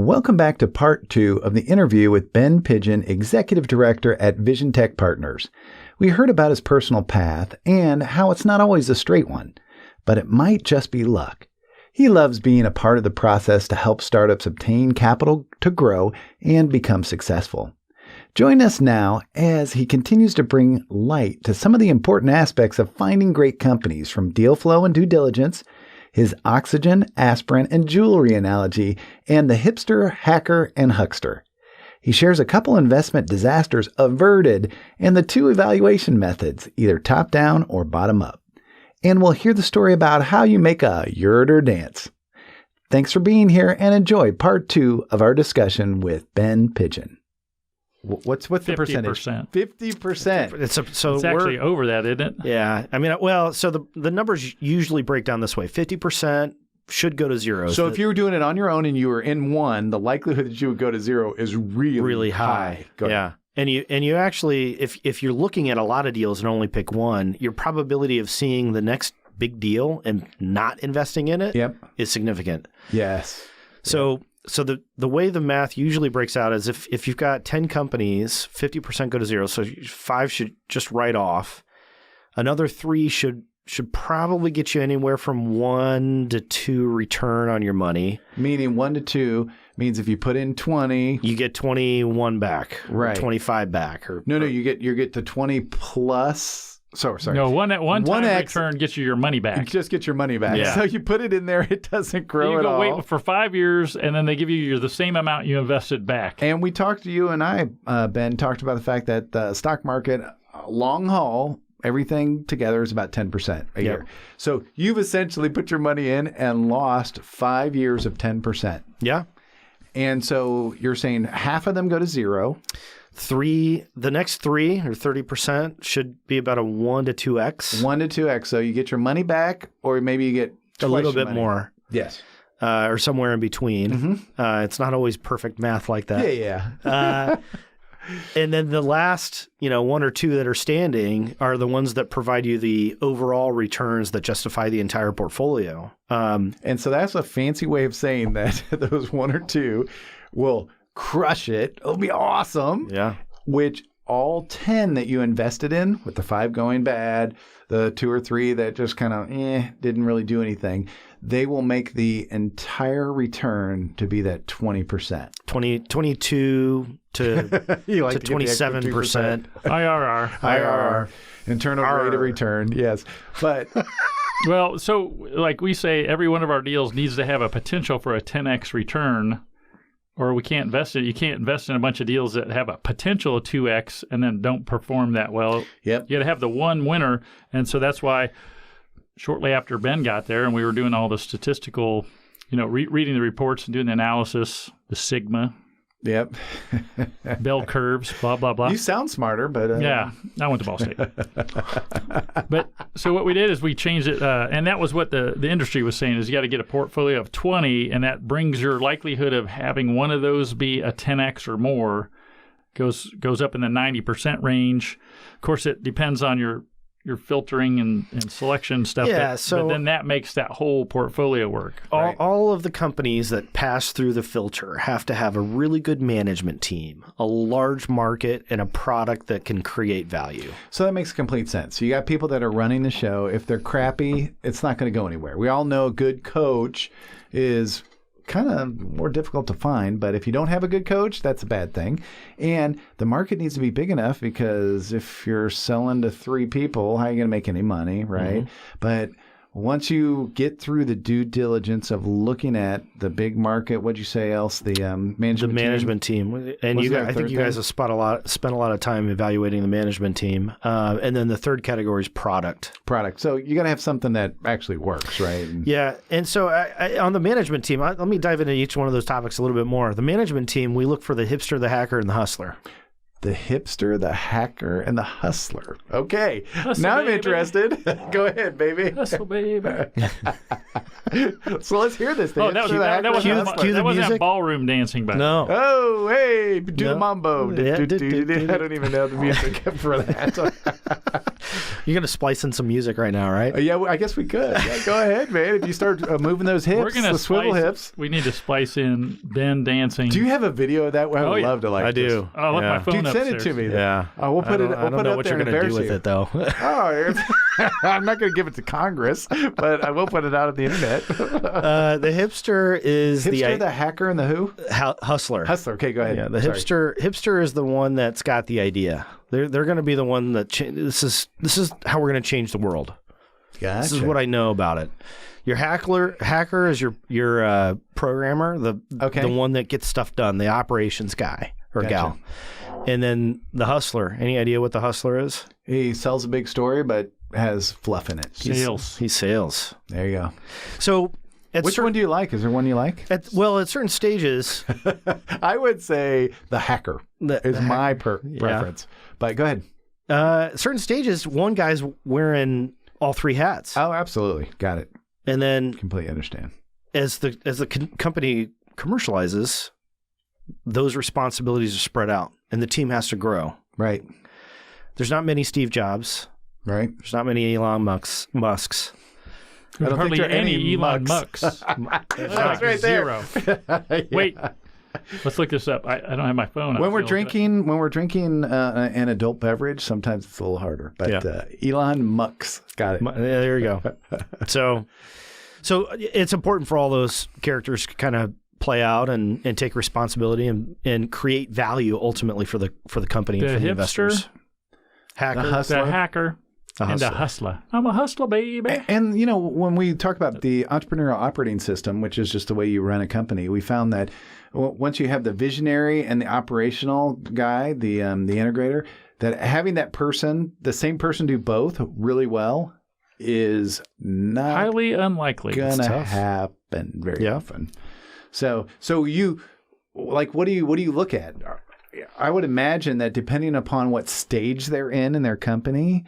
Welcome back to part 2 of the interview with Ben Pidgeon, Executive Director at VisionTech Partners. We heard about his personal path and how it's not always a straight one, but it might just be luck. He loves being a part of the process to help startups obtain capital to grow and become successful. Join us now as he continues to bring light to some of the important aspects of finding great companies, from deal flow and due diligence, his oxygen, aspirin, and jewelry analogy, and the hipster, hacker, and huckster. He shares a couple investment disasters averted and the 2 evaluation methods, either top-down or bottom-up. And we'll hear the story about how you make a yurter dance. Thanks for being here and enjoy part 2 of our discussion with Ben Pidgeon. What's the 50%. percentage? 50%. It's actually over that, isn't it? Yeah. I mean, so the numbers usually break down this way. 50% should go to 0. So if you were doing it on your own and you were in one, the likelihood that you would go to 0 is really high. Yeah. And you actually, if you're looking at a lot of deals and only pick one, your probability of seeing the next big deal and not investing in it is significant. Yes. So the way the math usually breaks out is if you've got 10 companies, 50% go to 0. So 5 should just write off. Another 3 should probably get you anywhere from 1 to 2 return on your money. Meaning 1 to 2 means if you put in 20, you get 21 back, right? 25 back, or no, you get to 20 plus. Sorry. No, one time return gets you your money back. You just get your money back. Yeah. So you put it in there, it doesn't grow at all. You go wait for 5 years, and then they give you the same amount you invested back. And we talked to you and I, Ben, talked about the fact that the stock market, long haul, everything together is about 10% a year. So you've essentially put your money in and lost 5 years of 10%. Yeah. And so you're saying half of them go to 0. The next 3 or 30% should be about a 1 to 2x. 1 to 2x. So you get your money back, or maybe you get a little bit more. Yes. Or somewhere in between. Mm-hmm. It's not always perfect math like that. Yeah. And then the last, 1 or 2 that are standing are the ones that provide you the overall returns that justify the entire portfolio. And so that's a fancy way of saying that those 1 or 2 will crush it. It'll be awesome. Yeah. Which all 10 that you invested in, with the 5 going bad, the 2 or 3 that just kind of didn't really do anything, they will make the entire return to be that 20%. 22 to 27%. IRR. Internal rate of return. Yes. But well, so like we say, every one of our deals needs to have a potential for a 10x return, or we can't invest in it. You can't invest in a bunch of deals that have a potential of 2x and then don't perform that well. Yep. You got to have the one winner. And so that's why shortly after Ben got there and we were doing all the statistical, reading the reports and doing the analysis, the sigma, yep, bell curves, blah, blah, blah. You sound smarter, but... Yeah, I went to Ball State. But so what we did is we changed it, and that was what the industry was saying, is you got to get a portfolio of 20, and that brings your likelihood of having one of those be a 10x or more, goes up in the 90% range. Of course, it depends on your filtering and selection stuff. Yeah, but then that makes that whole portfolio work. All of the companies that pass through the filter have to have a really good management team, a large market, and a product that can create value. So that makes complete sense. So you got people that are running the show. If they're crappy, it's not going to go anywhere. We all know a good coach is kind of more difficult to find, but if you don't have a good coach, that's a bad thing. And the market needs to be big enough, because if you're selling to 3 people, how are you going to make any money, right? Mm-hmm. But once you get through the due diligence of looking at the big market, what'd you say else? The management team. And I think you guys have spent a lot of time evaluating the management team. And then the third category is product. So you got to have something that actually works, right? Yeah. And so on the management team, let me dive into each one of those topics a little bit more. The management team, we look for the hipster, the hacker, and the hustler. The hipster, the hacker, and the hustler. Okay, Hustle, now I'm baby. interested. Go ahead, baby. Hustle, baby. So let's hear this. The Oh, that hipster, the hacker, wasn't, and the hustler. cue the that wasn't music. ballroom dancing back. No. Oh, hey, do the No. mambo. Yeah. I don't even know the music for that. You're going to splice in some music right now, right? Yeah, well, I guess we could. Yeah, go ahead, man. If you start moving those hips, We're gonna the swivel splice- hips. We need to splice in Ben dancing. Do you have a video of that? I would Oh, yeah. love to like I this. do. Oh, look, Yeah. my phone Dude, send upstairs. it to me. then. Yeah. Oh, we'll put it. I We'll don't put know it up what there you're and going to do embarrass with you. it, though. Oh, I'm not going to give it to Congress, but I will put it out on the internet. The hipster is Hipster, the hacker, and the who? hustler. Hustler. Okay, go ahead. Yeah, the Sorry. hipster is the one that's got the idea. They're going to be the one that this is how we're going to change the world. Gotcha. This is what I know about it. Your hacker is your programmer, the one that gets stuff done, the operations guy or gal. And then the hustler. Any idea what the hustler is? He sells a big story, but has fluff in it. Sales. He sales. There you go. So Which one do you like? Is there one you like? at certain stages, I would say the hacker is my preference. But go ahead. certain stages, one guy's wearing all three hats, Oh, absolutely. Got it. and then Completely understand. as the company commercializes, those responsibilities are spread out, and the team has to grow. Right. There's not many Steve Jobs. Right. There's not many Elon Musks. I don't think Hardly there are any any Elon mucks. Mucks. That's right there. Zero. Wait, let's look this up. I don't have my phone. When we're drinking an adult beverage, sometimes it's a little harder. But Elon Mucks, got it. There you go. So it's important for all those characters to kind of play out and take responsibility and create value ultimately for the company and The for the hipster, investors. Hacker, The hustler. the hacker, and the hustler. I'm a hustler, baby. And, when we talk about the entrepreneurial operating system, which is just the way you run a company, we found that once you have the visionary and the operational guy, the integrator, that having that person, the same person do both really well is not Highly unlikely. going to happen very often. So you, like, what do you look at? I would imagine that depending upon what stage they're in their company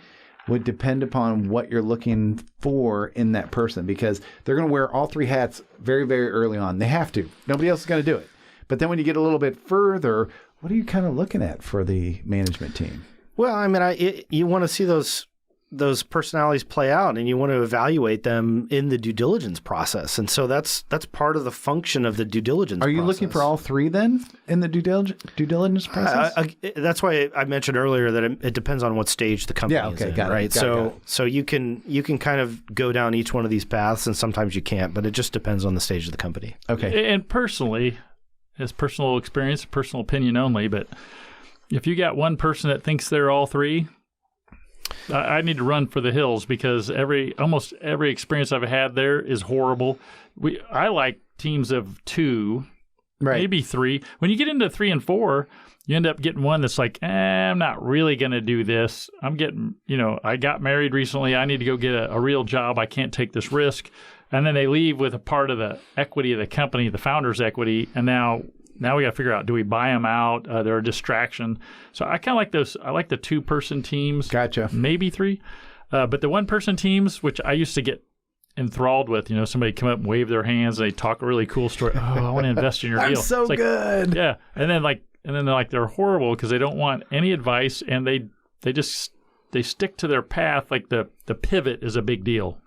would depend upon what you're looking for in that person, because they're going to wear all three hats very, very early on. They have to. Nobody else is going to do it. But then when you get a little bit further, what are you kind of looking at for the management team? Well, I mean, you want to see those personalities play out, and you want to evaluate them in the due diligence process. And so that's part of the function of the due diligence. Are you process. looking for all three then in the due diligence process? That's why I mentioned earlier that it depends on what stage the company is in, got it, right? got it. So you can kind of go down each one of these paths, and sometimes you can't, but it just depends on the stage of the company. Okay. And personally, as personal experience, personal opinion only, but if you got one person that thinks they're all three, I need to run for the hills, because almost every experience I've had there is horrible. I like teams of two, maybe three. When you get into 3 and 4, you end up getting one that's like, I'm not really going to do this. I'm getting, I got married recently. I need to go get a real job. I can't take this risk. And then they leave with a part of the equity of the company, the founder's equity, and now we got to figure out, do we buy them out? They're a distraction. So I kind of like those. I like the 2-person teams. Gotcha. Maybe 3. But the 1-person teams, which I used to get enthralled with, somebody come up and wave their hands and they talk a really cool story. Oh, I want to invest in your deal. I'm so good. Yeah. And then they're horrible because they don't want any advice, and they stick to their path. Like the pivot is a big deal.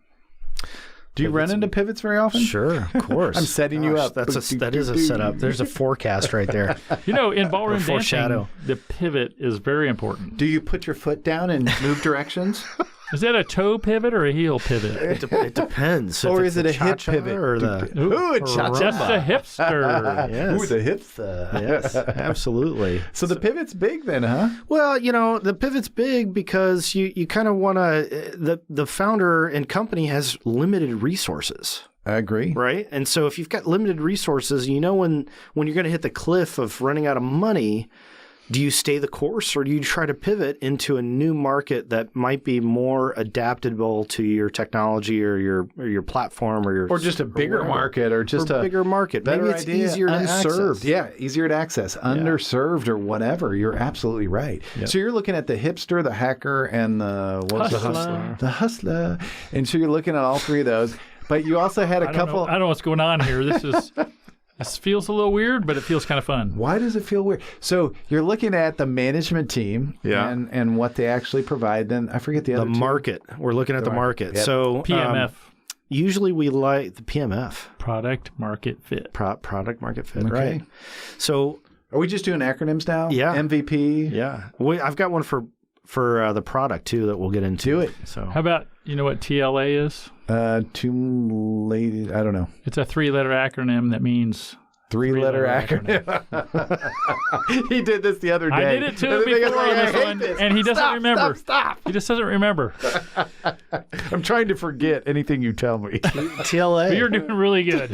Do you run into pivots very often? Sure, of course. I'm setting you up. That is a setup. There's a forecast right there. In ballroom dancing, foreshadow. the pivot is very important. Do you put your foot down and move directions? Is that a toe pivot or a heel pivot? It depends. Or If is it's it a hip cha-cha pivot? or the Ooh, cha-cha. Just a hipster. yes. Ooh, the hips. Yes, absolutely. So the pivot's big then, huh? Well, the pivot's big because you kind of want to. The founder and company has limited resources. I agree. Right. And so if you've got limited resources, when you're going to hit the cliff of running out of money, do you stay the course, or do you try to pivot into a new market that might be more adaptable to your technology or your platform or just a bigger market or just a bigger market? Maybe it's idea, easier to unserved. access. Yeah, easier to access, underserved or whatever. You're absolutely right. Yep. So you're looking at the hipster, the hacker, and the hustler. The hustler. And so you're looking at all three of those. But you also had a couple. I don't know what's going on here. This feels a little weird, but it feels kind of fun. Why does it feel weird? So you're looking at the management team and what they actually provide. Then I forget the other two. Market. We're looking at the market. Yep. So PMF. Usually we like the PMF. Product Market Fit. Product Market Fit, okay. right. So are we just doing acronyms now? Yeah. MVP? Yeah. I've got one for the product, too, that we'll get into. Do it. So how about, you know what TLA is? Too late. I don't know. It's a 3-letter acronym that means... Three-letter acronym. He did this the other day. I did it too before on this one, and he doesn't remember. Stop. He just doesn't remember. I'm trying to forget anything you tell me. TLA. But you're doing really good.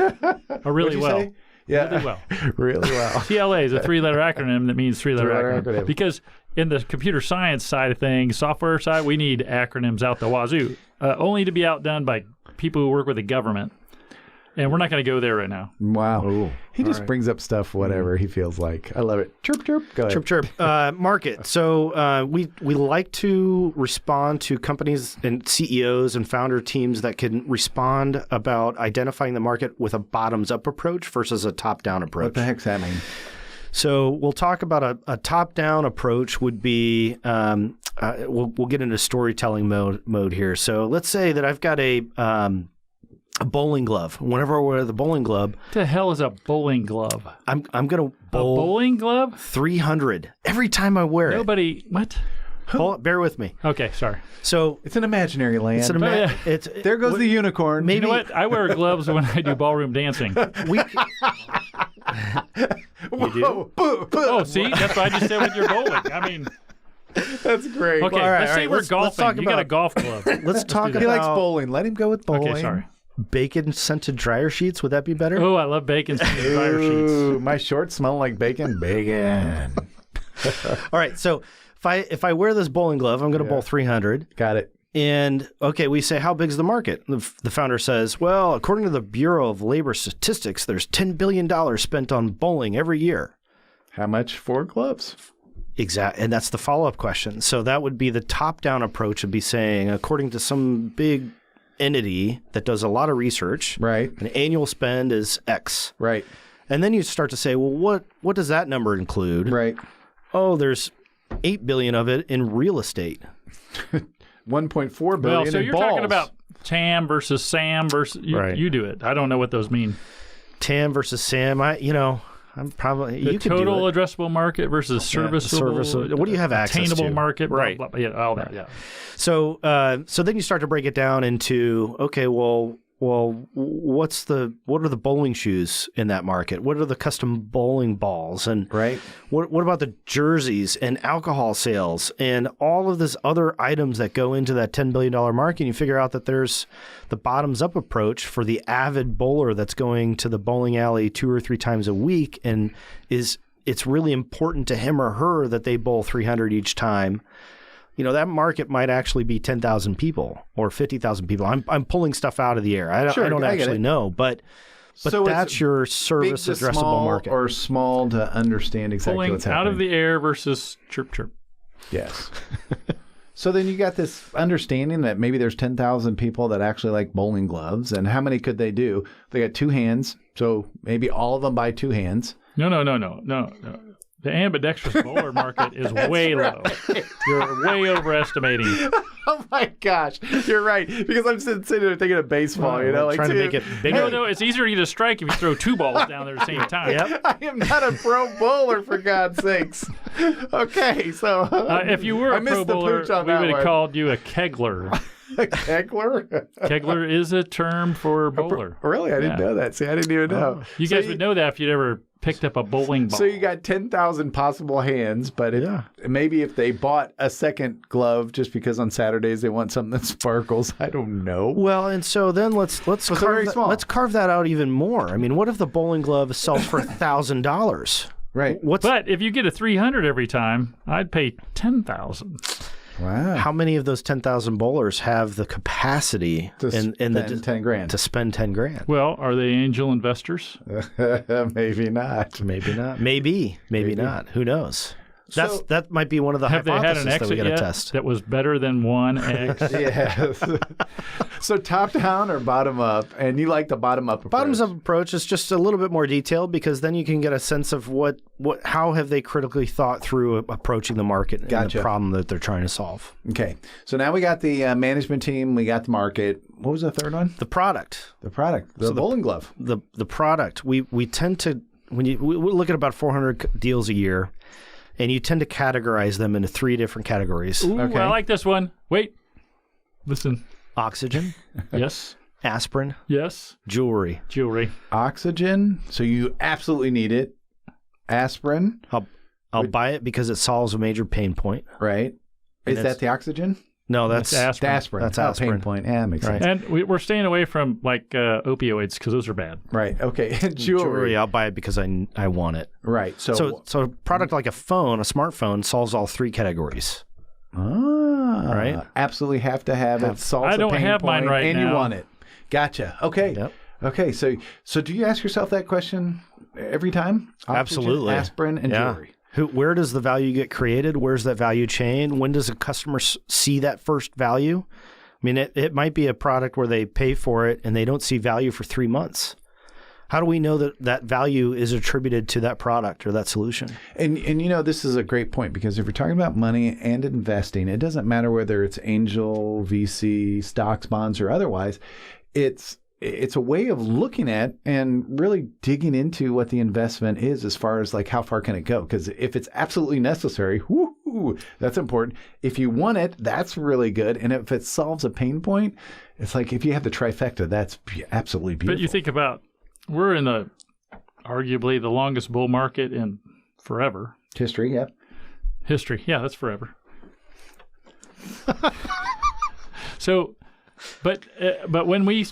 Or really well. Say? Yeah. Really well. Really well. TLA is a 3-letter acronym that means three-letter acronym. Because in the computer science side of things, software side, we need acronyms out the wazoo, only to be outdone by people who work with the government. And we're not going to go there right now. Wow. Ooh, he just brings up stuff, whatever he feels like. I love it. Chirp, chirp. Go ahead. Chirp, chirp. Market. So we like to respond to companies and CEOs and founder teams that can respond about identifying the market with a bottoms-up approach versus a top-down approach. What the heck's that mean? So we'll talk about a top-down approach would be, we'll get into storytelling mode here. So let's say that I've got a bowling glove. Whenever I wear the bowling glove, What the hell is a bowling glove? I'm going to bowl A bowling glove? 300 every time I wear Nobody. What? it. Bear with me. Okay, sorry. So It's an imaginary land. it's There goes the unicorn. maybe You know what? I wear gloves when I do ballroom dancing. we. You do? Oh, see? That's what I just said with your bowling. I mean, That's great. okay, Well, all right, let's say we're let's golfing. talk You got a about- golf glove. Let's talk do He about likes bowling. Let him go with bowling. Okay, sorry. bacon scented dryer sheets. Would that be better? Oh, I love bacon scented dryer sheets. Ooh, my shorts smell like bacon. Bacon. All right. So if I wear this bowling glove, I'm going to bowl 300. Got it. And okay, we say, how big's the market? The founder says, well, according to the Bureau of Labor Statistics, there's $10 billion spent on bowling every year. How much for gloves? Exactly. And that's the follow-up question. So that would be the top-down approach would be saying, according to some big entity that does a lot of research, Right. an annual spend is X. Right. And then you start to say, well, what does that number include? Right. Oh, there's $8 billion of it in real estate. 1.4 billion Well, so in you're balls. talking about TAM versus SAM versus Right. you do it. I don't know what those mean. TAM versus SAM. I'm probably The you could total do it. addressable market versus serviceable. What do you have access attainable to? market? Blah, Right. blah, blah, yeah, all that. Yeah. So then you start to break it down into okay, well, what are the bowling shoes in that market? What are the custom bowling balls and Right. what about the jerseys and alcohol sales and all of these other items that go into that $10 billion market? And you figure out that there's the bottoms up approach for the avid bowler that's going to the bowling alley 2 or 3 times a week and it's really important to him or her that they bowl 300 each time. That market might actually be 10,000 people or 50,000 people. I'm pulling stuff out of the air. I don't actually know, but So that's it's your service big to addressable small market. or small to understand exactly Pulling what's happening. out of the air versus chirp chirp. Yes. So then you got this understanding that maybe there's 10,000 people that actually like bowling gloves. And how many could they do? They got 2 hands. So maybe all of them buy 2 hands. No. The ambidextrous bowler market is way low. You're way overestimating. Oh my gosh. You're right. Because I'm sitting there thinking of baseball, like trying to make it bigger. No, it's easier to get a strike if you throw 2 balls down there at the same time. Yep. I am not a pro bowler, for God's sakes. Okay, so If you were I a missed pro the bowler, pooch on we that would have one. called you a kegler. A kegler? Kegler is a term for bowler. Really? I didn't know that. See, I didn't even know. You guys would know that if you'd ever picked up a bowling ball. So you got 10,000 possible hands, but maybe if they bought a second glove just because on Saturdays they want something that sparkles, I don't know. Well, and so then let's very small. carve that out even more. I mean, what if the bowling glove sells for $1,000? Right. But if you get a 300 every time, I'd pay 10,000. Wow. How many of those 10,000 bowlers have the capacity To spend 10 grand. to spend 10 grand? Well, are they angel investors? Maybe not. Maybe not. Maybe not. Who knows? So- That might be one of the Have they had hypotheses an that we exit got to yet test. that was better than 1X? Yes. So top down or bottom up? And you like the bottom up approach? Bottoms up approach is just a little bit more detailed because then you can get a sense of how have they critically thought through approaching the market and Gotcha. the problem that they're trying to solve. Okay. So now we got the management team. We got the market. What was the third one? The product. The product. The bowling glove. The product. We tend to we look at about 400 deals a year, and you tend to categorize them into 3 different categories. Ooh, Okay. I like this one. Wait. Listen. Oxygen, Yes. aspirin, Yes. jewelry. Jewelry. Oxygen. So you absolutely need it. Aspirin. I'll buy it because it solves a major pain point. Right. And Is that the oxygen? No, that's That's The aspirin. aspirin. That's Oh, aspirin. pain point. Yeah, that makes Right. sense. And we're staying away from opioids because those are bad. Right. Okay. Jewelry. jewelry. I'll buy it because I want it. Right. So a product like a smartphone solves all 3 categories. Right. Absolutely have to have it. Solves I a don't pain have mine point, right and now. you want it. Gotcha. Okay. Yep. Okay. So do you ask yourself that question every time? Oxygen, Absolutely. Aspirin and Yeah. jewelry. Where does the value get created? Where's that value chain? When does a customer see that first value? I mean, it might be a product where they pay for it and they don't see value for 3 months. How do we know that value is attributed to that product or that solution? And this is a great point because if you're talking about money and investing, it doesn't matter whether it's angel, VC, stocks, bonds, or otherwise. It's a way of looking at and really digging into what the investment is as far as like how far can it go? Because if it's absolutely necessary, whoo, that's important. If you want it, that's really good. And if it solves a pain point, it's like if you have the trifecta, that's absolutely beautiful. But you think about, we're in arguably the longest bull market in forever. History, yeah. History. Yeah, that's forever. So, but when we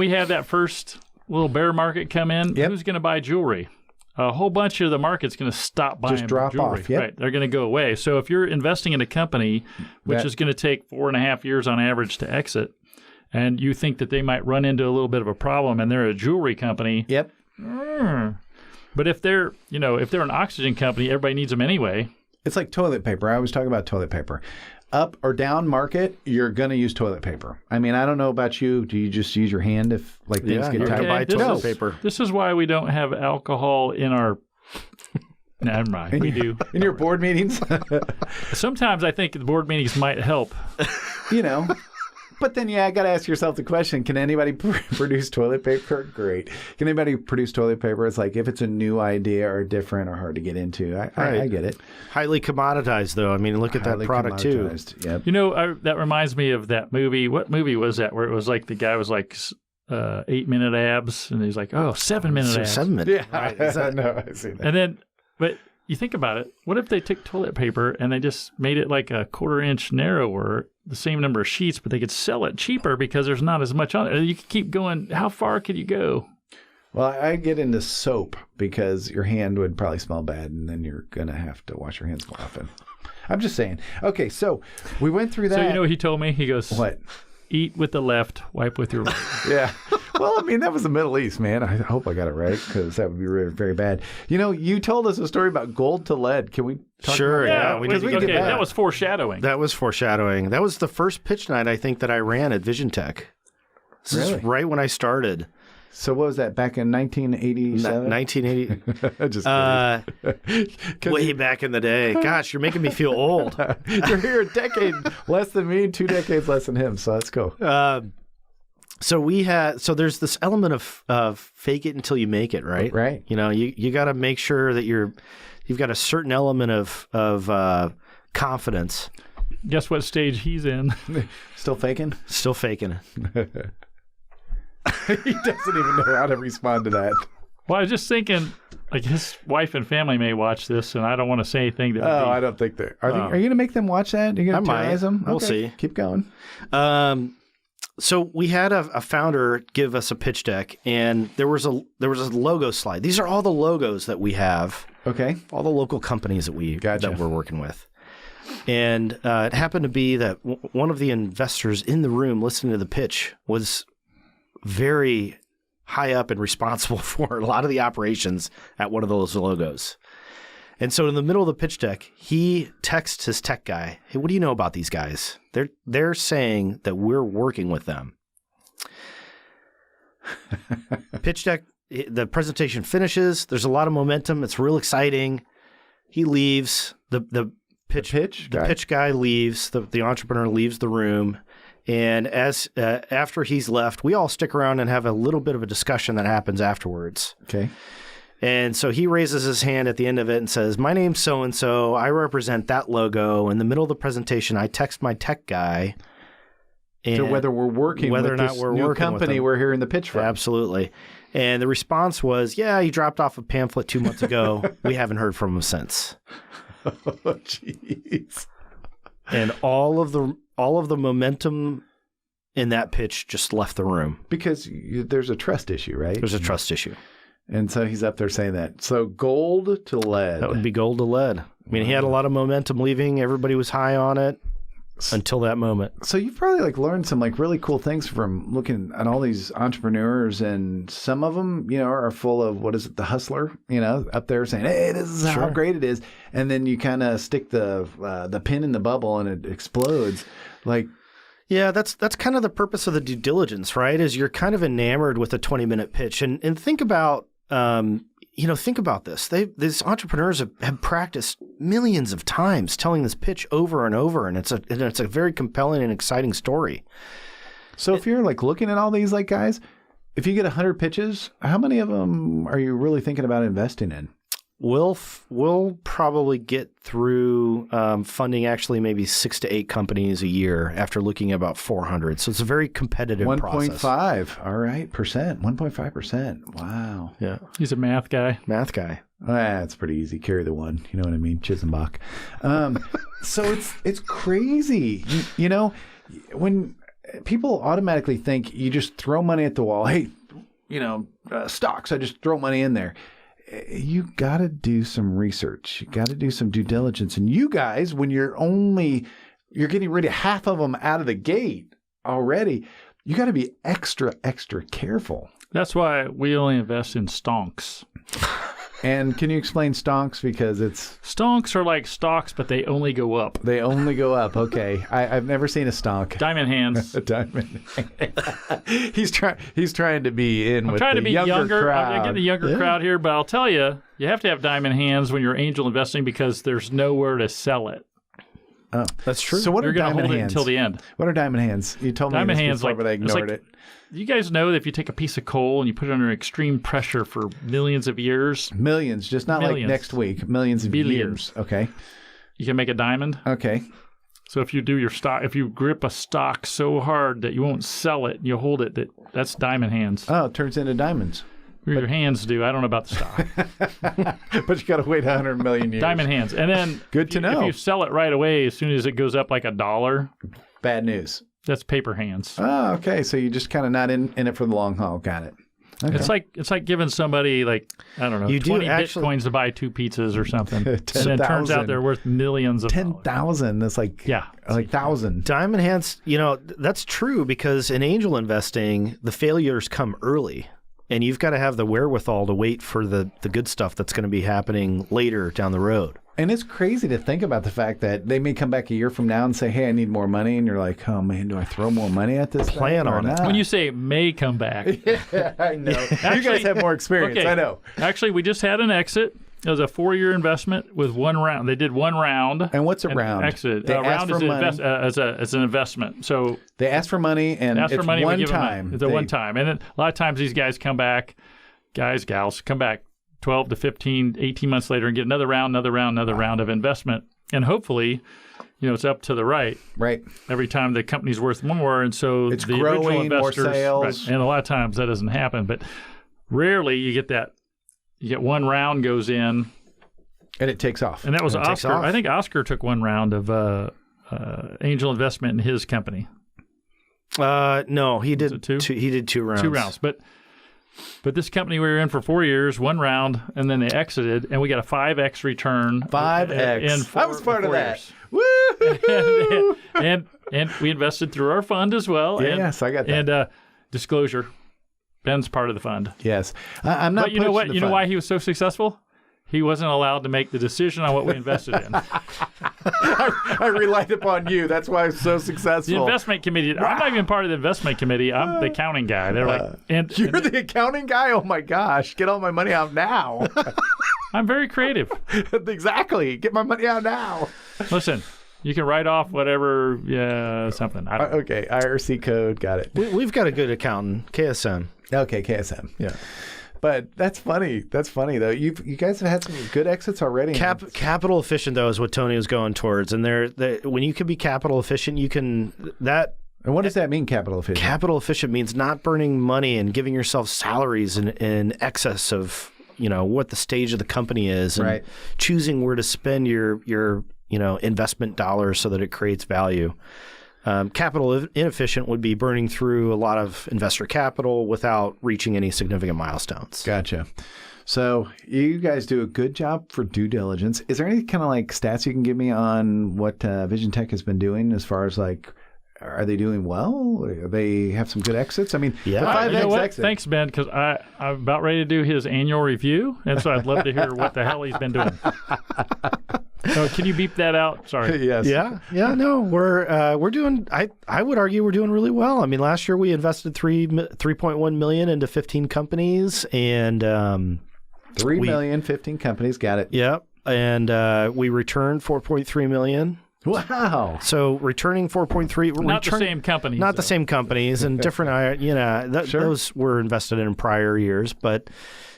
have that first little bear market come in, Yep. who's going to buy jewelry? A whole bunch of the market's going to stop buying Just drop jewelry. off, yep. Right, they're going to go away. So if you're investing in a company, which is going to take 4.5 years on average to exit, and you think that they might run into a little bit of a problem, and they're a jewelry company. Yep. But if they're an oxygen company, everybody needs them anyway. It's like toilet paper. I always talk about toilet paper. Up or down market, you're going to use toilet paper. I mean, I don't know about you. Do you just use your hand if like things Yeah, get you're tight? gonna buy this toilet is- paper. This is why we don't have alcohol in our. Never mind. We do. In your board meetings? Sometimes I think the board meetings might help. But then, I got to ask yourself the question, can anybody produce toilet paper? Great. Can anybody produce toilet paper? It's like if it's a new idea or different or hard to get into. I get it. Highly commoditized, though. I mean, look at that Highly product, too. commoditized. Yep. That reminds me of that movie. What movie was that where it was like the guy was like 8-minute abs and he's like, 7-minute abs. 7 minutes. Yeah. Right. Is that- No, I see that. And then, but you think about it, what if they took toilet paper and they just made it like a 1/4 inch narrower, the same number of sheets, but they could sell it cheaper because there's not as much on it. You could keep going. How far could you go? Well, I get into soap because your hand would probably smell bad and then you're going to have to wash your hands more often. I'm just saying. Okay, so we went through that. So you know what he told me? He goes, What? Eat with the left, wipe with your right. Yeah. Well, I mean, that was the Middle East, man. I hope I got it right because that would be very, very bad. You told us a story about gold to lead. Can we talk Sure, about yeah, that? we Because did- we did that. That was foreshadowing. That was foreshadowing. That was the first pitch night, I think, that I ran at VisionTech. This is Really? right when I started. So what was that, back in 1987? 1980. Just kidding. Way back in the day. Gosh, you're making me feel old. You're here a decade less than me, 2 decades less than him, so let's go. So there's this element of fake it until you make it, right? Right. You got to make sure that you've got a certain element of confidence. Guess what stage he's in? Still faking? Still faking it. He doesn't even know how to respond to that. Well, I was just thinking, like his wife and family may watch this, and I don't want to say anything that would Oh, be... I don't think they are. Are you going to make them watch that? Are you going to I might. terrorize them? We'll Okay, see. Keep going. So we had a founder give us a pitch deck, and there was a logo slide. These are all the logos that we have Okay. All the local companies that we're working with. And it happened to be that one of the investors in the room listening to the pitch was very high up and responsible for a lot of the operations at one of those logos. And so in the middle of the pitch deck, he texts his tech guy, "Hey, what do you know about these guys? They're saying that we're working with them." Pitch deck, the presentation finishes. There's a lot of momentum. It's real exciting. He leaves. The pitch guy leaves. The entrepreneur leaves the room. And after he's left, we all stick around and have a little bit of a discussion that happens afterwards. Okay. And so he raises his hand at the end of it and says, "My name's so-and-so. I represent that logo. In the middle of the presentation, I text my tech guy. So whether we're working with this new company we're hearing the pitch from." Absolutely. And the response was, "Yeah, he dropped off a pamphlet 2 months ago. We haven't heard from him since." Oh, jeez. And all of the momentum in that pitch just left the room. Because there's a trust issue, right? There's a trust issue. And so he's up there saying that. So gold to lead. That would be gold to lead. I mean, he had a lot of momentum leaving. Everybody was high on it until that moment. So you've probably learned some really cool things from looking at all these entrepreneurs, and some of them, are full of, what is it, the hustler, up there saying, "Hey, this is how great it is." And then you kind of stick the pin in the bubble and it explodes. Yeah, that's kind of the purpose of the due diligence, right? Is you're kind of enamored with a 20-minute pitch. And think about, think about this. These entrepreneurs have practiced millions of times telling this pitch over and over, and it's a very compelling and exciting story. So if you're looking at all these guys, if you get 100 pitches, how many of them are you really thinking about investing in? We'll probably get through funding actually maybe 6 to 8 companies a year after looking at about 400. So it's a very competitive process. 1.5. All right. 1.5%. Wow. Yeah. He's a math guy. That's pretty easy. Carry the one. You know what I mean? Chisenbach. So it's crazy. When people automatically think you just throw money at the wall. Hey, stocks, I just throw money in there. You got to do some research. You got to do some due diligence. And you guys, when you're getting rid of half of them out of the gate already, you got to be extra, extra careful. That's why we only invest in stonks. And can you explain stonks? Because stonks are like stocks, but they only go up. They only go up. Okay. I've never seen a stonk. Diamond hands. A diamond. He's trying to be in with the younger crowd. I'm getting the younger crowd here, but I'll tell you, you have to have diamond hands when you're angel investing because there's nowhere to sell it. Oh, that's true. So you're going to hold it until the end. What are diamond hands? You told me diamond this hands before, but I ignored it. You guys know that if you take a piece of coal and you put it under extreme pressure for millions of years. Millions, just not like next week. Millions of years. Okay. You can make a diamond. Okay. So if you do your stock, if you grip a stock so hard that you won't sell it, you hold it, that's diamond hands. Oh, it turns into diamonds. Your hands do. I don't know about the stock. But you got to wait 100 million years. Diamond hands. And then good to know. If you sell it right away, as soon as it goes up like $1, bad news. That's paper hands. Oh, okay. So you're just kind of not in it for the long haul. Got it. Okay. It's like giving somebody 20 bitcoins to buy 2 pizzas or something. 10,000. And it turns out they're worth millions of 10,000. That's like 1,000. Diamond hands, that's true because in angel investing, the failures come early. And you've got to have the wherewithal to wait for the good stuff that's going to be happening later down the road. And it's crazy to think about the fact that they may come back a year from now and say, "Hey, I need more money." And you're like, "Oh, man, do I throw more money at this?" Plan on it. When you say may come back. Yeah, I know. Actually, you guys have more experience. Okay. I know. Actually, we just had an exit. It was a 4-year investment with 1 round. They did 1 round. And what's a round? Exit. A round is an investment. So they ask for money, and it's one time. It's a one time. And then a lot of times these guys come back, gals, come back 12 to 15, 18 months later and get another round of investment. And hopefully, it's up to the right. Right. Every time the company's worth more. And so it's the growing, original investors, more sales. Right, and a lot of times that doesn't happen. But rarely you get that. You get 1 round goes in. And it takes off. And that was Oscar. I think Oscar took 1 round of angel investment in his company. No, he did 2. He did 2 rounds. 2 rounds. But But this company we were in for 4 years, one round, and then they exited, and we got a 5x return. 5x. I was part of that. Woo! And we invested through our fund as well. Yes, I got that. And disclosure, Ben's part of the fund. Yes. I'm not. But you know what? You know why he was so successful? He wasn't allowed to make the decision on what we invested in. I relied upon you. That's why I was so successful. The investment committee. I'm not even part of the investment committee. I'm the accounting guy. They're like, you're the accounting guy? Oh my gosh! Get all my money out now. I'm very creative. Exactly. Get my money out now. Listen, you can write off whatever, something. I don't know. Okay, IRC code. Got it. We've got a good accountant, KSM. Okay, KSM. Yeah. But that's funny. That's funny, though. You guys have had some good exits already. Capital efficient, though, is what Tony was going towards. And when you can be capital efficient, you can that. And what does that mean, capital efficient? Capital efficient means not burning money and giving yourself salaries in excess of what the stage of the company is, and choosing where to spend your investment dollars so that it creates value. Capital inefficient would be burning through a lot of investor capital without reaching any significant milestones. Gotcha. So you guys do a good job for due diligence. Is there any kind of like stats you can give me on what VisionTech has been doing as far as like, are they doing well? They have some good exits? I mean, yeah. The 5X exit. Thanks, Ben, because I'm about ready to do his annual review, and so I'd love to hear what the hell he's been doing. So can you beep that out? Sorry. Yes. Yeah. No, we're doing. I would argue we're doing really well. I mean, last year we invested $3.1 million into 15 companies, and 3 million, 15 companies. Got it. Yep. And we returned $4.3 million. Wow. So returning 4.3. Not the same companies. Not the same companies, and different. Sure. Those were invested in prior years, but.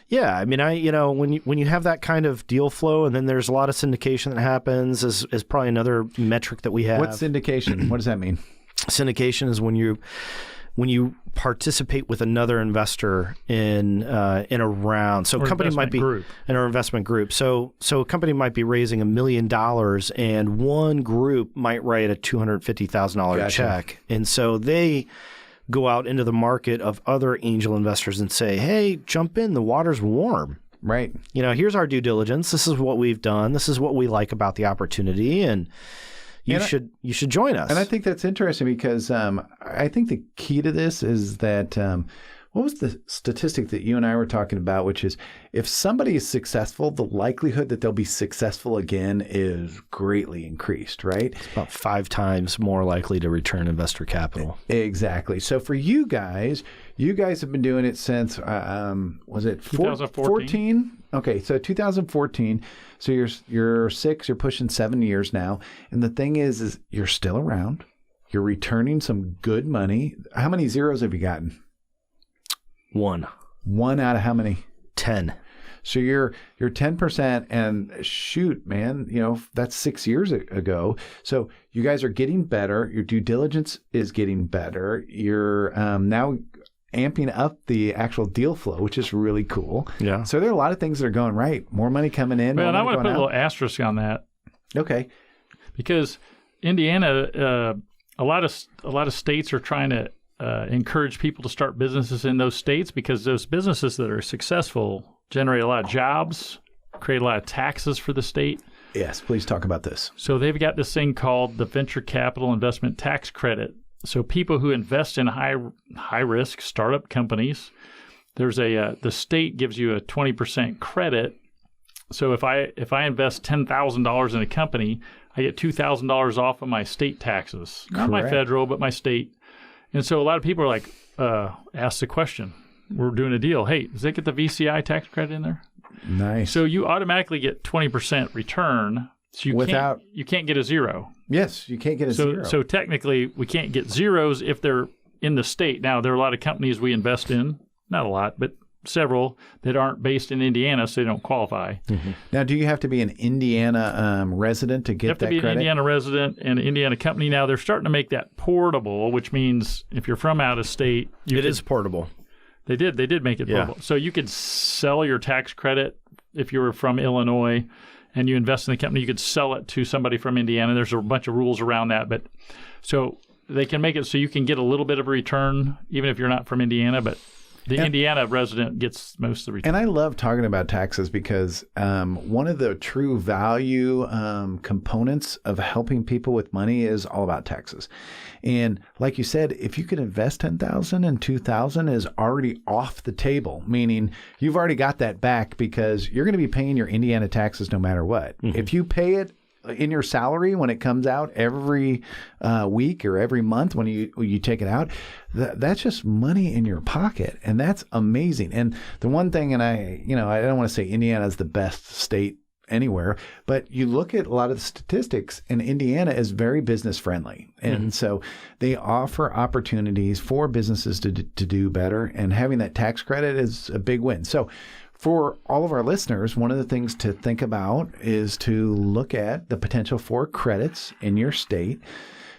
Yeah, I mean, when you have that kind of deal flow, and then there's a lot of syndication that happens, is probably another metric that we have. What's syndication? What does that mean? Syndication is when you participate with another investor in a round. So a company might be in our investment group. So a company might be raising $1 million, and one group might write a $250,000 check, and so they go out into the market of other angel investors and say, hey, jump in, the water's warm. Right. Here's our due diligence. This is what we've done. This is what we like about the opportunity, and you should join us. And I think that's interesting because I think the key to this is that what was the statistic that you and I were talking about, which is if somebody is successful, the likelihood that they'll be successful again is greatly increased, right? It's about 5 times more likely to return investor capital. Exactly. So for you guys have been doing it since, was it 2014? Okay, so 2014. So you're 6, you're pushing 7 years now. And the thing is you're still around. You're returning some good money. How many zeros have you gotten? 1. 1 out of how many? 10. So you're 10%, and shoot, man, that's 6 years ago. So you guys are getting better. Your due diligence is getting better. You're now amping up the actual deal flow, which is really cool. Yeah. So there are a lot of things that are going right. More money coming in. Well, and I want to put a little asterisk on that. Okay. Because Indiana, a lot of states are trying to encourage people to start businesses in those states because those businesses that are successful generate a lot of jobs, create a lot of taxes for the state. Yes, please talk about this. So they've got this thing called the Venture Capital Investment Tax Credit. So people who invest in high risk startup companies, there's the state gives you a 20% credit. So if I invest $10,000 in a company, I get $2,000 off of my state taxes, not my federal, but my state. And so a lot of people are like, ask the question. We're doing a deal. Hey, does that get the VCI tax credit in there? Nice. So you automatically get 20% return. So you can't get a zero. Yes, you can't get a zero. So technically, we can't get zeros if they're in the state. Now, there are a lot of companies we invest in, not a lot, but several that aren't based in Indiana, so they don't qualify. Mm-hmm. Now, do you have to be an Indiana resident to get that credit? You have to be an Indiana resident and an Indiana company. Now, they're starting to make that portable, which means if you're from out of state... It is portable. They did make it portable. So you could sell your tax credit if you were from Illinois and you invest in the company, you could sell it to somebody from Indiana. There's a bunch of rules around that. But so they can make it so you can get a little bit of a return even if you're not from Indiana, but The Indiana resident gets most of the return. And I love talking about taxes because one of the true value components of helping people with money is all about taxes. And like you said, if you could invest $10,000 and $2,000 is already off the table, meaning you've already got that back because you're going to be paying your Indiana taxes no matter what. Mm-hmm. If you pay it in your salary when it comes out every week or every month when you take it out, that's just money in your pocket, and that's amazing. And the one thing, and I don't want to say Indiana is the best state anywhere, but you look at a lot of the statistics, and Indiana is very business friendly, and so they offer opportunities for businesses to do better, and having that tax credit is a big win. So for all of our listeners, one of the things to think about is to look at the potential for credits in your state,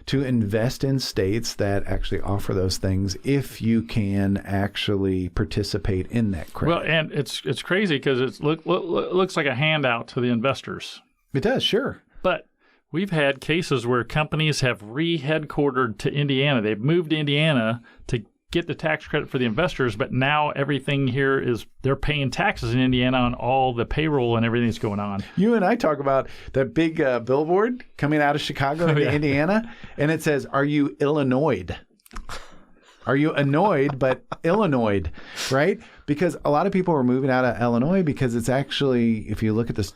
to invest in states that actually offer those things if you can actually participate in that credit. Well, and it's crazy because it looks like a handout to the investors. It does, sure. But we've had cases where companies have re-headquartered to Indiana. They've moved to Indiana to get the tax credit for the investors, but now everything here is they're paying taxes in Indiana on all the payroll and everything that's going on. You and I talk about that big billboard coming out of Chicago into Indiana, and it says, "Are you Illinois'd?" Are you annoyed but Illinois'd, right? Because a lot of people are moving out of Illinois because it's actually, if you look at the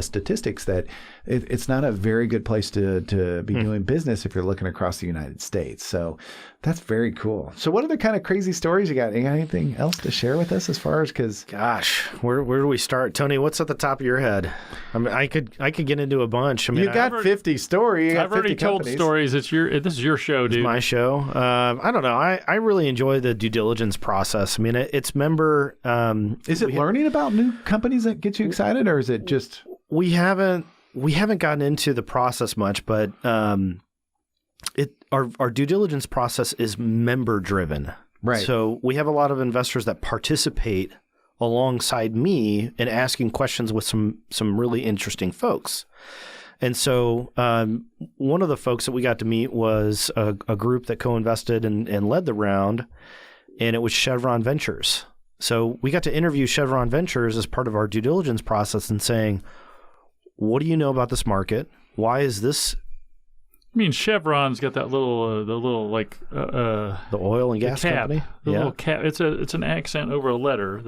statistics, that it's not a very good place to be doing business if you're looking across the United States. So that's very cool. So what other kind of crazy stories you got? You got anything else to share with us as far as, because gosh, where do we start? Tony, what's at the top of your head? I mean, I could get into a bunch. I mean, you got 50 stories. I've already told stories. This is your show, dude. It's my show. I don't know. I really enjoy the due diligence process. I mean, it's member. Is it learning about new companies that gets you excited, or is it just? We haven't gotten into the process much, but our due diligence process is member driven. Right. So we have a lot of investors that participate alongside me in asking questions with some really interesting folks. And so one of the folks that we got to meet was a group that co-invested and led the round, and it was Chevron Ventures. So we got to interview Chevron Ventures as part of our due diligence process and saying, what do you know about this market? Why is this? I mean, Chevron's got that little, the oil and gas company. The little cap. It's an accent over a letter.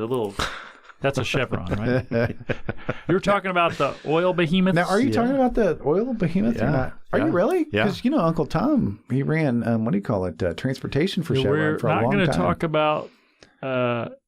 That's a chevron, right? You're talking about the oil behemoth. Now, are you talking about the oil behemoth or not? Are you really? Yeah. Because Uncle Tom, he ran what do you call it? Transportation for Chevron for a long time. We're not going to talk about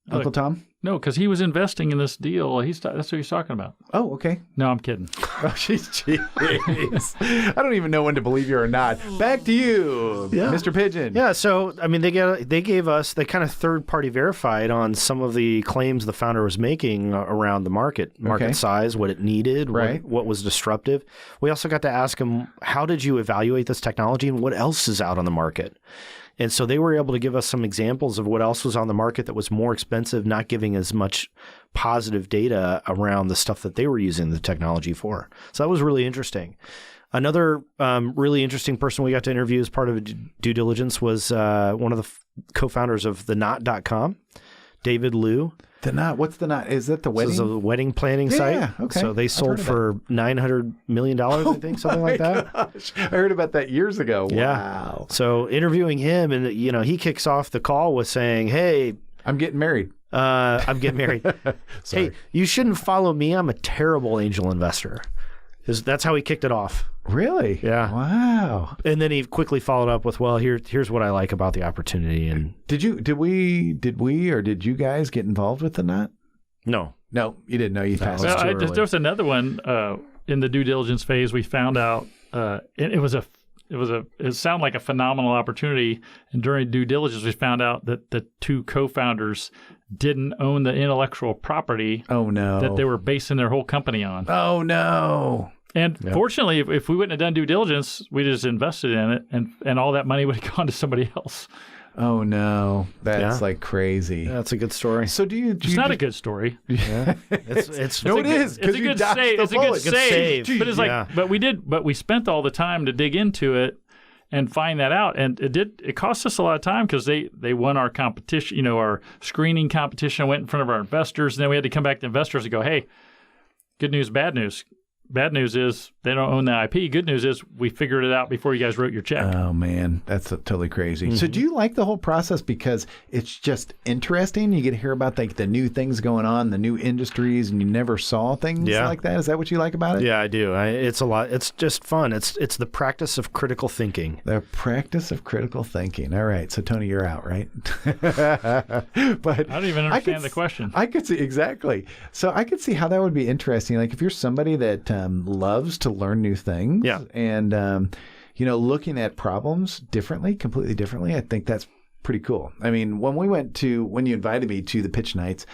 Uncle Tom. No, because he was investing in this deal. That's what he's talking about. Oh, okay. No, I'm kidding. Oh, jeez. I don't even know when to believe you or not. Back to you, Mr. Pidgeon. Yeah, so, I mean, they gave us, they kind of third-party verified on some of the claims the founder was making around the market size, what it needed, what was disruptive. We also got to ask him, how did you evaluate this technology and what else is out on the market? And so they were able to give us some examples of what else was on the market that was more expensive, not giving as much positive data around the stuff that they were using the technology for. So that was really interesting. Another really interesting person we got to interview as part of due diligence was one of the co-founders of TheKnot.com, David Liu. The Knot. What's The Knot? Is that the wedding? This is a wedding planning site. Yeah, okay. So they sold for $900 million, I think, something like that. Gosh. I heard about that years ago. Yeah. Wow. So interviewing him, and he kicks off the call with saying, "Hey, I'm getting married. Hey, you shouldn't follow me. I'm a terrible angel investor." That's how he kicked it off. Really? Yeah. Wow. And then he quickly followed up with, "Well, here's what I like about the opportunity." And did you guys get involved with The Knot? No, you didn't know. You passed. Well, there was another one in the due diligence phase. We found out it sounded like a phenomenal opportunity. And during due diligence, we found out that the two co-founders didn't own the intellectual property. Oh no! That they were basing their whole company on. Oh no! And fortunately, if we wouldn't have done due diligence, we just invested in it, and all that money would have gone to somebody else. Oh no, that's like crazy. Yeah, that's a good story. So it's not a good story. Yeah, it's no, it is. It's a good save. It's a good save. But it's but we spent all the time to dig into it, and find that out. And it cost us a lot of time because they won our competition, our screening competition, went in front of our investors, and then we had to come back to investors and go, hey, good news, bad news. Bad news is they don't own the IP. Good news is we figured it out before you guys wrote your check. Oh, man. That's totally crazy. So do you like the whole process because it's just interesting? You get to hear about the new things going on, the new industries, and you never saw things like that? Is that what you like about it? Yeah, I do. It's a lot. It's just fun. It's the practice of critical thinking. The practice of critical thinking. All right. So, Tony, you're out, right? But I don't even understand the question. I could see, exactly. So I could see how that would be interesting. Like if you're somebody that loves to learn new things and, looking at problems completely differently, I think that's pretty cool. I mean, when you invited me to the pitch nights,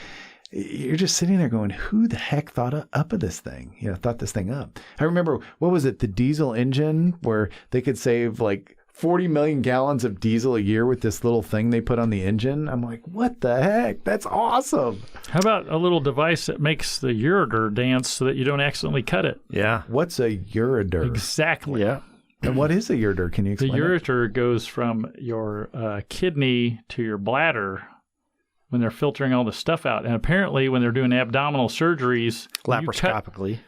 you're just sitting there going, who the heck thought this thing up? I remember, what was it, the diesel engine where they could save 40 million gallons of diesel a year with this little thing they put on the engine. I'm like, what the heck? That's awesome. How about a little device that makes the ureter dance so that you don't accidentally cut it? Yeah. What's a ureter? Exactly. Yeah. And what is a ureter? Can you explain The ureter goes from your kidney to your bladder when they're filtering all the stuff out. And apparently when they're doing abdominal surgeries... Laparoscopically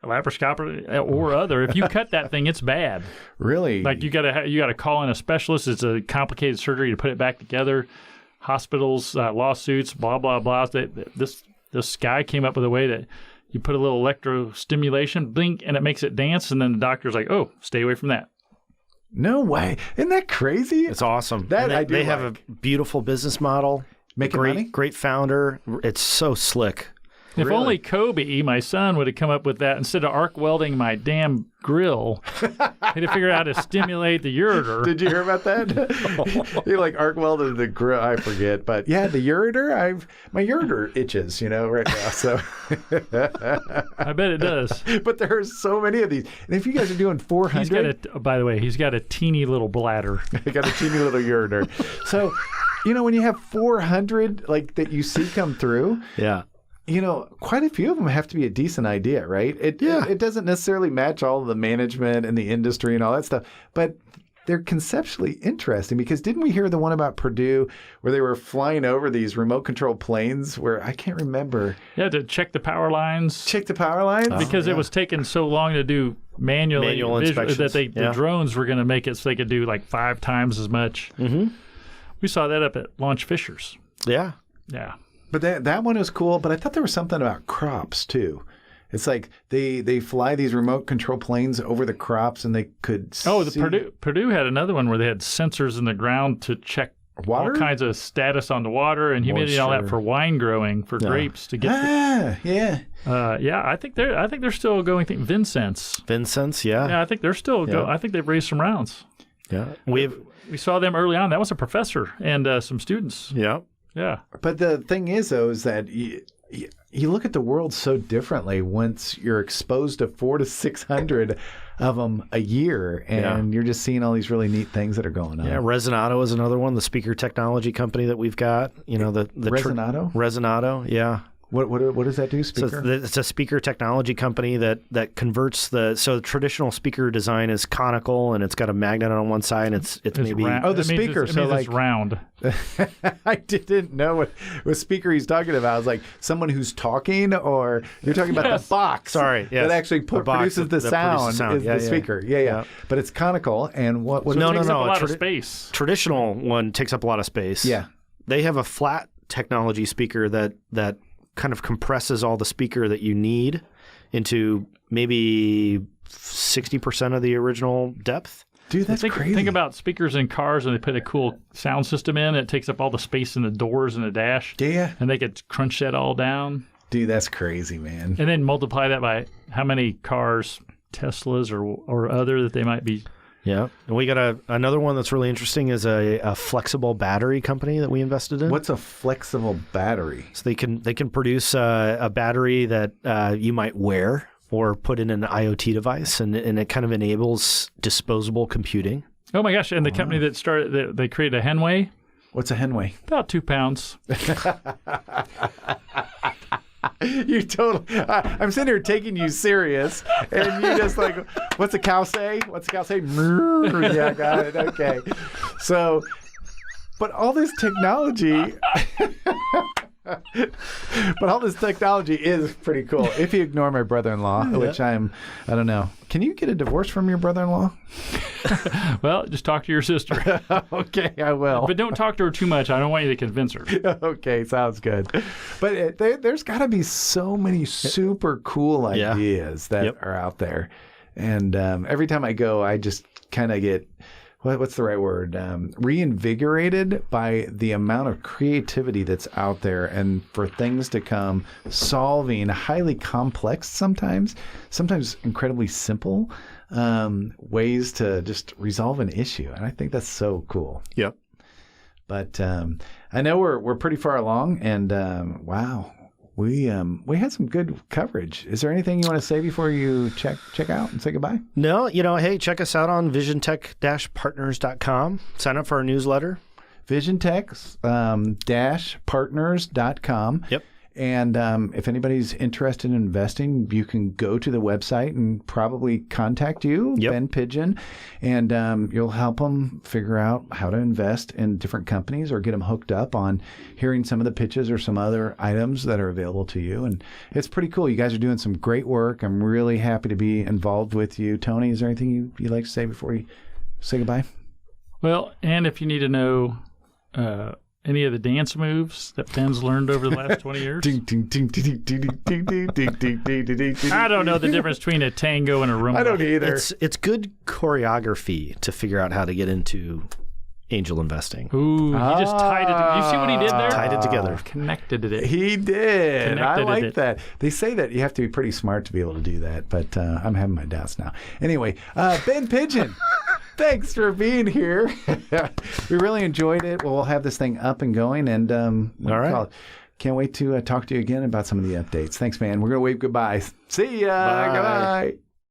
or other, if you cut that thing, it's bad. Really? Like you gotta call in a specialist. It's a complicated surgery to put it back together. Hospitals, lawsuits, blah blah blah. This guy came up with a way that you put a little electrostimulation, blink, and it makes it dance. And then the doctor's like, "Oh, stay away from that." No way! Isn't that crazy? It's awesome. They have a beautiful business model. Making money? Great founder. It's so slick. If only Kobe, my son, would have come up with that instead of arc welding my damn grill. He'd have figured out how to stimulate the ureter. Did you hear about that? He arc welded the grill. I forget, but yeah, the ureter. My ureter itches, right now. So I bet it does. But there are so many of these. And if you guys are doing 400, by the way, he's got a teeny little bladder. I got a teeny little ureter. So, when you have 400 that you see come through, yeah. Quite a few of them have to be a decent idea, right? It doesn't necessarily match all of the management and the industry and all that stuff, but they're conceptually interesting because didn't we hear the one about Purdue where they were flying over these remote control planes where I can't remember. Yeah, to check the power lines. Because it was taking so long to do manual inspections that the drones were going to make it so they could do 5 times as much. Mm-hmm. We saw that up at Launch Fishers. Yeah. Yeah. But that one was cool. But I thought there was something about crops too. It's like they fly these remote control planes over the crops, and they could. Purdue had another one where they had sensors in the ground to check water? All kinds of status on the water and humidity and all that for wine growing for grapes to get. I think they're still going. Vincennes, yeah. Yeah, I think they're still go. I think they've raised some rounds. Yeah, we saw them early on. That was a professor and some students. Yeah. Yeah. But the thing is, though, is that you look at the world so differently once you're exposed to 400 to 600 of them a year, and you're just seeing all these really neat things that are going on. Yeah, Resonado is another one, the speaker technology company that we've got. The Resonado? Resonado, yeah. What does that do, speaker? So it's a speaker technology company that converts the traditional speaker design is conical and it's got a magnet on one side and it's maybe round. The speaker. It's round. I didn't know what speaker he's talking about. I was like, someone who's talking, or you're talking about the box. Sorry, yes. That actually produces the sound. Is the speaker. Yeah. But it's conical, and what? So it takes up a lot of space. Traditional one takes up a lot of space. Yeah. They have a flat technology speaker that kind of compresses all the speaker that you need into maybe 60% of the original depth. Dude, that's crazy. Think about speakers in cars, and they put a cool sound system in. It takes up all the space in the doors and the dash. Yeah. And they could crunch that all down. Dude, that's crazy, man. And then multiply that by how many cars, Teslas or other, that they might be. Yeah. And we got another one that's really interesting is a flexible battery company that we invested in. What's a flexible battery? So they can produce a battery that you might wear or put in an IoT device, and it kind of enables disposable computing. Oh my gosh! And the company that started, they created a Henway. What's a Henway? About 2 pounds. You totally. I'm sitting here taking you serious, and you just like, what's a cow say? What's a cow say? Moo. Yeah, got it. Okay. So, but all this technology. But all this technology is pretty cool. If you ignore my brother-in-law, which I don't know. Can you get a divorce from your brother-in-law? Well, just talk to your sister. Okay, I will. But don't talk to her too much. I don't want you to convince her. Okay, sounds good. But there's got to be so many super cool ideas that are out there. And every time I go, I just kind of get... What's the right word? Reinvigorated by the amount of creativity that's out there and for things to come, solving highly complex sometimes incredibly simple ways to just resolve an issue. And I think that's so cool. Yep. But I know we're pretty far along, and wow. We had some good coverage. Is there anything you want to say before you check out and say goodbye? No, hey, check us out on VisionTech-Partners.com. Sign up for our newsletter. VisionTech-Partners.com. Yep. And if anybody's interested in investing, you can go to the website and probably contact you, Ben Pidgeon, and you'll help them figure out how to invest in different companies or get them hooked up on hearing some of the pitches or some other items that are available to you. And it's pretty cool. You guys are doing some great work. I'm really happy to be involved with you. Tony, is there anything you'd like to say before you say goodbye? Well, and if you need to know... any of the dance moves that Ben's learned over the last 20 years? I don't know the difference between a tango and a rumba. I don't either. It's good choreography to figure out how to get into angel investing. Ooh, he just tied it. You see what he did there? Tied it together. Connected it. He did. I like it. that. They say that you have to be pretty smart to be able to do that, but I'm having my doubts now. Anyway, Ben Pidgeon. Thanks for being here. We really enjoyed it. We'll have this thing up and going, and all right. Can't wait to talk to you again about some of the updates. Thanks, man. We're going to wave goodbye. See ya. Bye. Goodbye.